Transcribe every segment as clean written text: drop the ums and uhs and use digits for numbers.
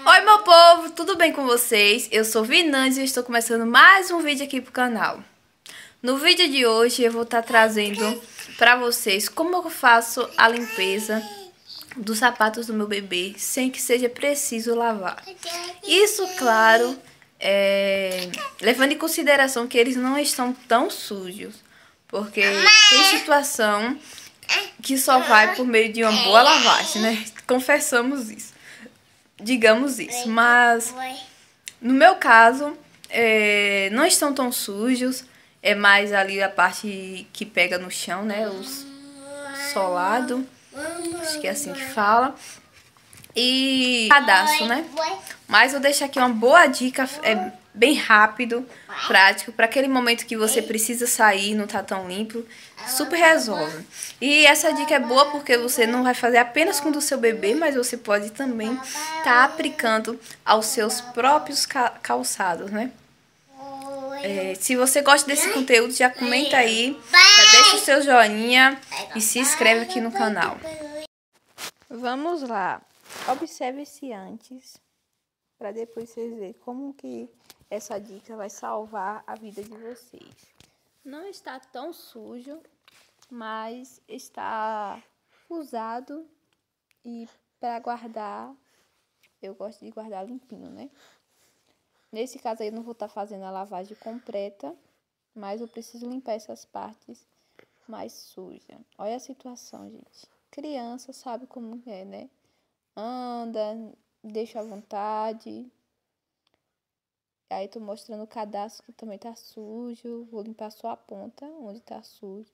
Oi meu povo, tudo bem com vocês? Eu sou Vinanzi e estou começando mais um vídeo aqui pro canal. No vídeo de hoje eu vou estar trazendo para vocês como eu faço a limpeza dos sapatos do meu bebê sem que seja preciso lavar. Isso, claro, levando em consideração que eles não estão tão sujos, porque tem situação que só vai por meio de uma boa lavagem, né? Confessamos isso. Digamos isso, mas no meu caso, não estão tão sujos, é mais ali a parte que pega no chão, né, os solado, acho que é assim que fala, e cadastro, né, mas vou deixar aqui uma boa dica, bem rápido, prático, para aquele momento que você precisa sair, não tá tão limpo, super resolve. E essa dica é boa porque você não vai fazer apenas com o do seu bebê, mas você pode também estar aplicando aos seus próprios calçados, né? Se você gosta desse conteúdo, já comenta aí, já deixa o seu joinha e se inscreve aqui no canal. Vamos lá, observe esse antes, para depois vocês verem como que essa dica vai salvar a vida de vocês. Não está tão sujo, mas está usado e para guardar, eu gosto de guardar limpinho, né? Nesse caso aí eu não vou estar fazendo a lavagem completa, mas eu preciso limpar essas partes mais sujas. Olha a situação, gente. Criança sabe como é, né? Anda, deixa à vontade. Aí tô mostrando o cadastro que também tá sujo. Vou limpar só a ponta onde tá sujo.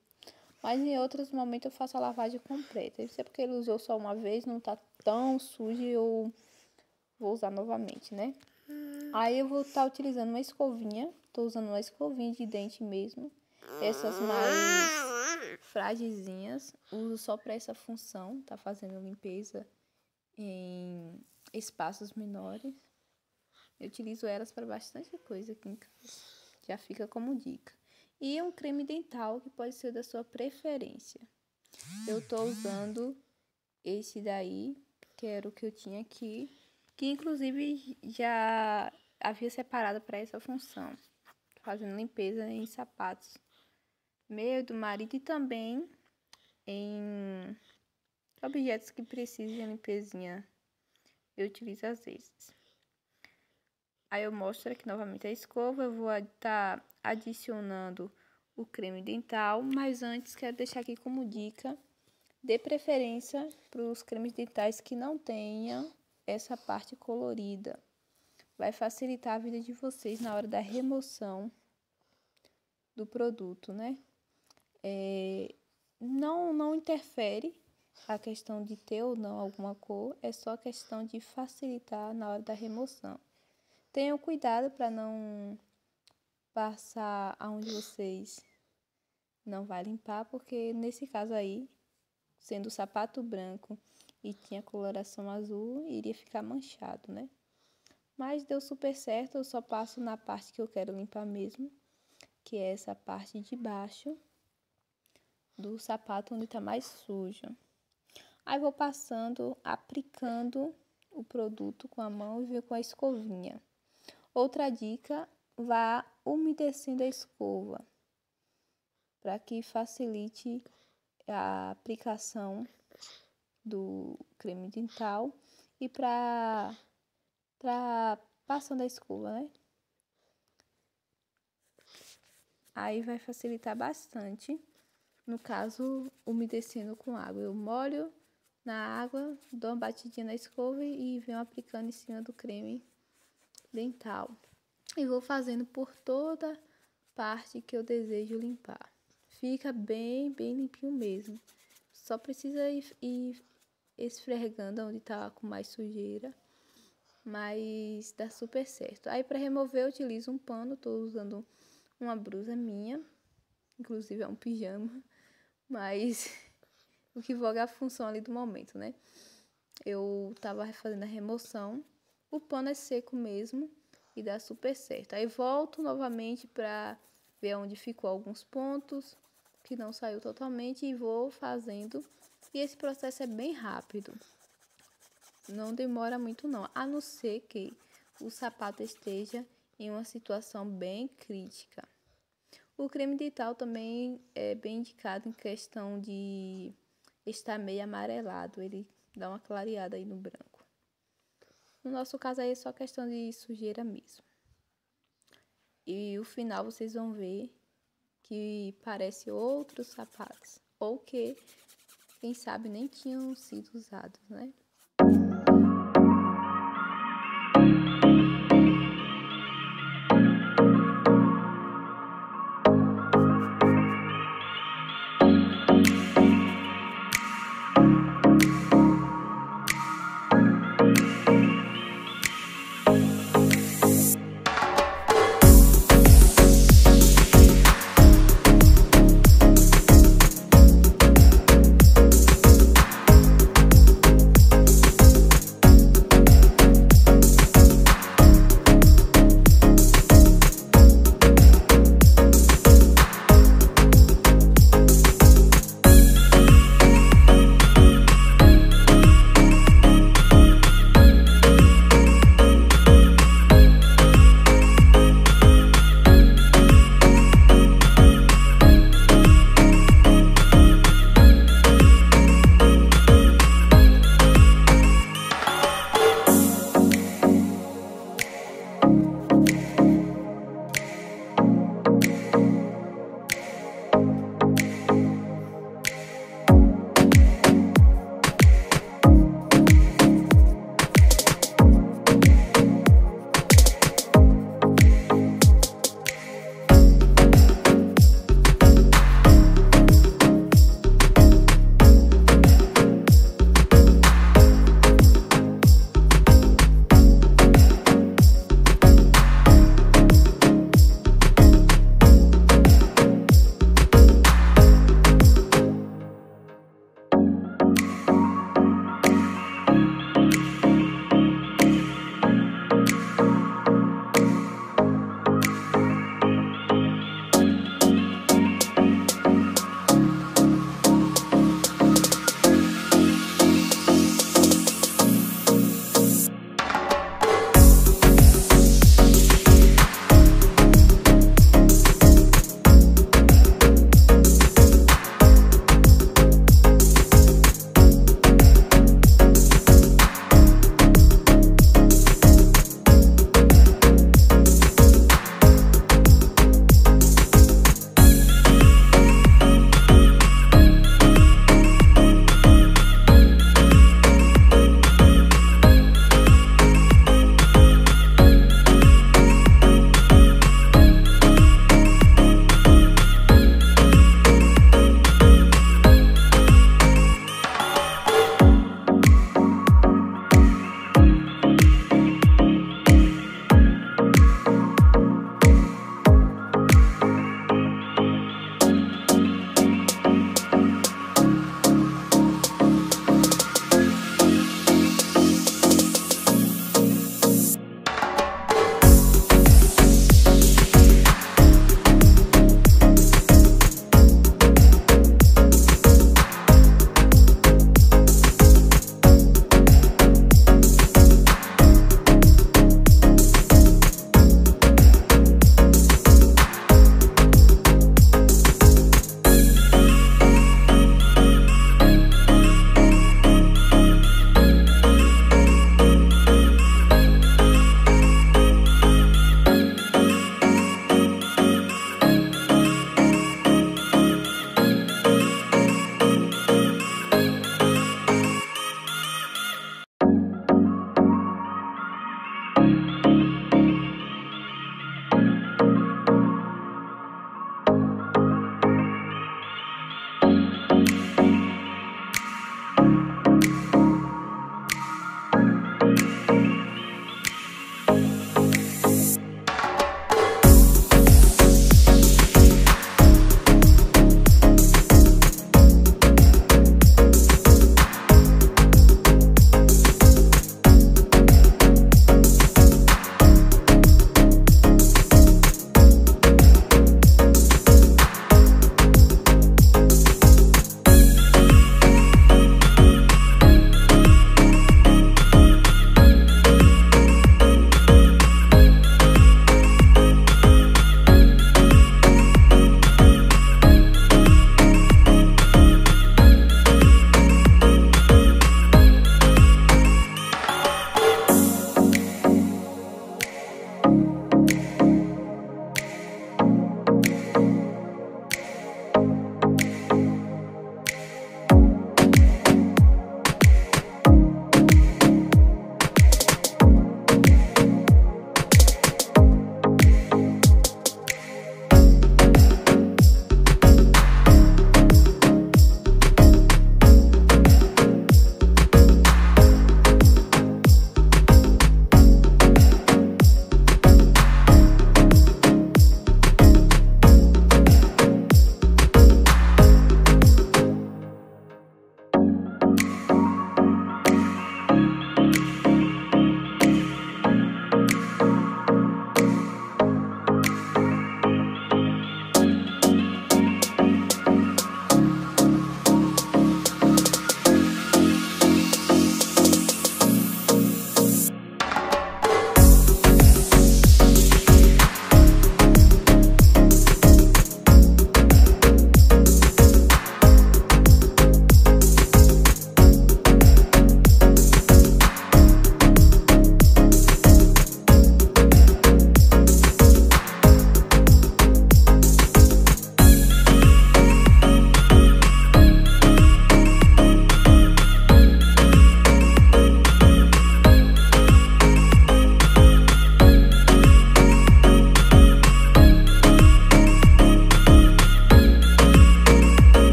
Mas em outros momentos eu faço a lavagem completa. Isso é porque ele usou só uma vez, não tá tão sujo e eu vou usar novamente, né? Aí eu vou estar utilizando uma escovinha. Tô usando uma escovinha de dente mesmo. Essas mais frágilzinhas. Uso só para essa função. Tá fazendo limpeza em espaços menores. Eu utilizo elas para bastante coisa aqui em casa. Já fica como dica. E um creme dental que pode ser da sua preferência. Eu tô usando esse daí, que era o que eu tinha aqui, que inclusive já havia separado para essa função. Fazendo limpeza em sapatos meu, do marido e também em objetos que precisam de limpezinha. Eu utilizo às vezes. Aí eu mostro aqui novamente a escova, eu vou estar adicionando o creme dental, mas antes quero deixar aqui como dica, dê preferência para os cremes dentais que não tenham essa parte colorida. Vai facilitar a vida de vocês na hora da remoção do produto, né? Não interfere a questão de ter ou não alguma cor, é só questão de facilitar na hora da remoção. Tenham cuidado para não passar aonde vocês não vai limpar, porque nesse caso aí, sendo o sapato branco e tinha coloração azul, iria ficar manchado, né? Mas deu super certo, eu só passo na parte que eu quero limpar mesmo, que é essa parte de baixo do sapato onde tá mais sujo. Aí vou passando, aplicando o produto com a mão e venho com a escovinha. Outra dica, vá umedecendo a escova, para que facilite a aplicação do creme dental e para passando a escova, né? Aí vai facilitar bastante, no caso, umedecendo com água. Eu molho na água, dou uma batidinha na escova e venho aplicando em cima do creme dental. E vou fazendo por toda parte que eu desejo limpar. Fica bem limpinho mesmo. Só precisa ir esfregando onde tá com mais sujeira. Mas dá super certo. Aí para remover eu utilizo um pano. Tô usando uma blusa minha. Inclusive é um pijama. Mas o que voga é a função ali do momento, né? Eu tava fazendo a remoção. O pano é seco mesmo e dá super certo. Aí volto novamente para ver onde ficou alguns pontos que não saiu totalmente e vou fazendo. E esse processo é bem rápido. Não demora muito não, a não ser que o sapato esteja em uma situação bem crítica. O creme dental também é bem indicado em questão de estar meio amarelado, ele dá uma clareada aí no branco. No nosso caso aí é só questão de sujeira mesmo. E o final vocês vão ver que parece outros sapatos, ou que, quem sabe, nem tinham sido usados, né?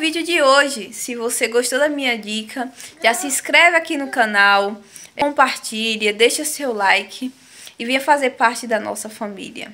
vídeo de hoje. Se você gostou da minha dica, já se inscreve aqui no canal, compartilha, deixa seu like e venha fazer parte da nossa família.